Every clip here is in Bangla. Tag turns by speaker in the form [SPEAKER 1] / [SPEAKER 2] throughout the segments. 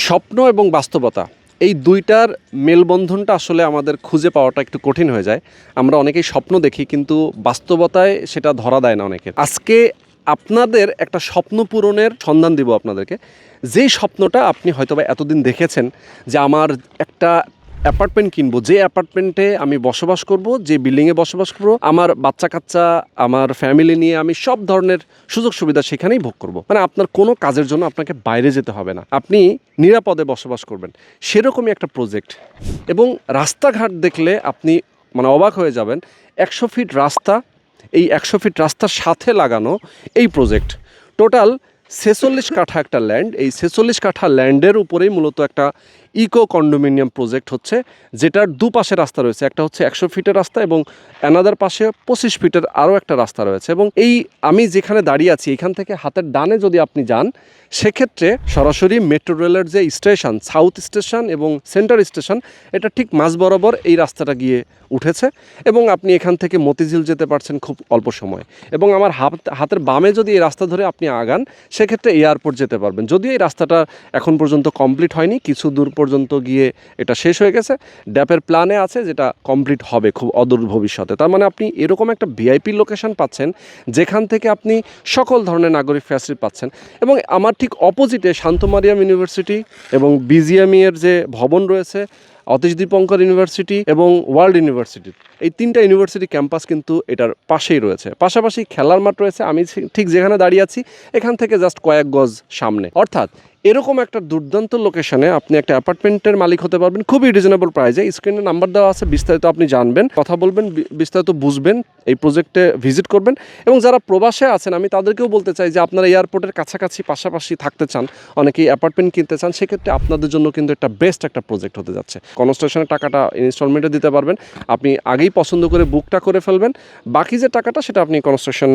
[SPEAKER 1] স্বপ্ন এবং বাস্তবতা এই দুইটার মেলবন্ধনটা আসলে আমাদের খুঁজে পাওয়াটা একটু কঠিন হয়ে যায়। আমরা অনেকেই স্বপ্ন দেখি কিন্তু বাস্তবতায় সেটা ধরা দেয় না অনেকের। আজকে আপনাদের একটা স্বপ্ন পূরণের সন্ধান দিব আপনাদেরকে। যেই স্বপ্নটা আপনি হয়তোবা এতদিন দেখেছেন যে আমার একটা অ্যাপার্টমেন্ট কিনবো, যে অ্যাপার্টমেন্টে আমি বসবাস করব, যে বিল্ডিংয়ে বসবাস করব, আমার বাচ্চা কাচ্চা, আমার ফ্যামিলি নিয়ে আমি সব ধরনের সুযোগ সুবিধা সেখানেই ভোগ করব। মানে আপনার কোনো কাজের জন্য আপনাকে বাইরে যেতে হবে না, আপনি নিরাপদে বসবাস করবেন, সেরকমই একটা প্রজেক্ট। এবং রাস্তাঘাট দেখলে আপনি মানে অবাক হয়ে যাবেন। 100 ফিট রাস্তা, এই 100 ফিট রাস্তার সাথে লাগানো এই প্রজেক্ট। টোটাল 46 কাঠা একটা ল্যান্ড। এই 46 কাঠা ল্যান্ডের উপরেই মূলত একটা ইকো কন্ডোমিনিয়াম প্রজেক্ট হচ্ছে, যেটার দুপাশে রাস্তা রয়েছে। একটা হচ্ছে 100 ফিটের রাস্তা এবং অ্যানাদার পাশে 25 ফিটের আরও একটা রাস্তা রয়েছে। এবং এই আমি যেখানে দাঁড়িয়ে আছি এখান থেকে হাতের ডানে যদি আপনি যান, সেক্ষেত্রে সরাসরি মেট্রো রেলের যে স্টেশন, সাউথ স্টেশন এবং সেন্টার স্টেশন, এটা ঠিক মাঝ বরাবর এই রাস্তাটা গিয়ে উঠেছে। এবং আপনি এখান থেকে মতিঝিল যেতে পারছেন খুব অল্প সময়। এবং আমার হাতের বামে যদি এই রাস্তা ধরে আপনি আগান, সেক্ষেত্রে এয়ারপোর্ট যেতে পারবেন। যদিও এই রাস্তাটা এখন পর্যন্ত কমপ্লিট হয়নি, কিছু দূর পর্যন্ত গিয়ে এটা শেষ হয়ে গেছে। ড্যাপের প্ল্যানে আছে যেটা কমপ্লিট হবে খুব অদূর ভবিষ্যতে। তার মানে আপনি এরকম একটা ভিআইপি লোকেশন পাচ্ছেন যেখান থেকে আপনি সকল ধরনের নাগরিক ফ্যাসিলিটি পাচ্ছেন। এবং আমার ঠিক অপোজিটে শান্তমারিয়াম ইউনিভার্সিটি এবং বিজিএমইএর যে ভবন রয়েছে, অতীশ দীপঙ্কর ইউনিভার্সিটি এবং ওয়ার্ল্ড ইউনিভার্সিটি, এই তিনটা ইউনিভার্সিটি ক্যাম্পাস কিন্তু এটার পাশেই রয়েছে। পাশাপাশি খেলার মাঠ রয়েছে। আমি ঠিক যেখানে দাঁড়িয়ে আছি এখান থেকে জাস্ট কয়েক গজ সামনে। অর্থাৎ এরকম একটা দুর্দান্ত লোকেশনে আপনি একটা অ্যাপার্টমেন্টের মালিক হতে পারবেন খুবই রিজনেবল প্রাইসে। স্ক্রিনে নাম্বার দেওয়া আছে, বিস্তারিত আপনি জানবেন, কথা বলবেন, বিস্তারিত বুঝবেন, এই প্রজেক্টে ভিজিট করবেন। এবং যারা প্রবাসে আছেন আমি তাদেরকেও বলতে চাই যে আপনারা এয়ারপোর্টের কাছাকাছি পাশাপাশি থাকতে চান, অনেকেই অ্যাপার্টমেন্ট কিনতে চান, সেক্ষেত্রে আপনাদের জন্য কিন্তু একটা বেস্ট একটা প্রজেক্ট হতে যাচ্ছে। কনস্ট্রাকশনের টাকাটা ইনস্টলমেন্টে দিতে পারবেন, আপনি আগেই পছন্দ করে বুকটা করে ফেলবেন, বাকি যে টাকাটা সেটা আপনি কনস্ট্রাকশন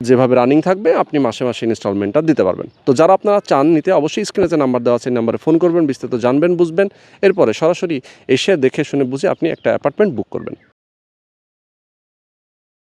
[SPEAKER 1] যেভাবে রানিং থাকবে আপনি মাসে মাসে ইনস্টলমেন্টটা দিতে পারবেন। তো যারা আপনারা চান নিতে, অবশ্যই স্ক্রিনে যে নাম্বার দেওয়া আছে এই নাম্বারে ফোন করবেন, বিস্তারিত জানবেন, বুঝবেন, এরপরে সরাসরি এসে দেখে শুনে বুঝে আপনি একটা অ্যাপার্টমেন্ট বুক করবেন।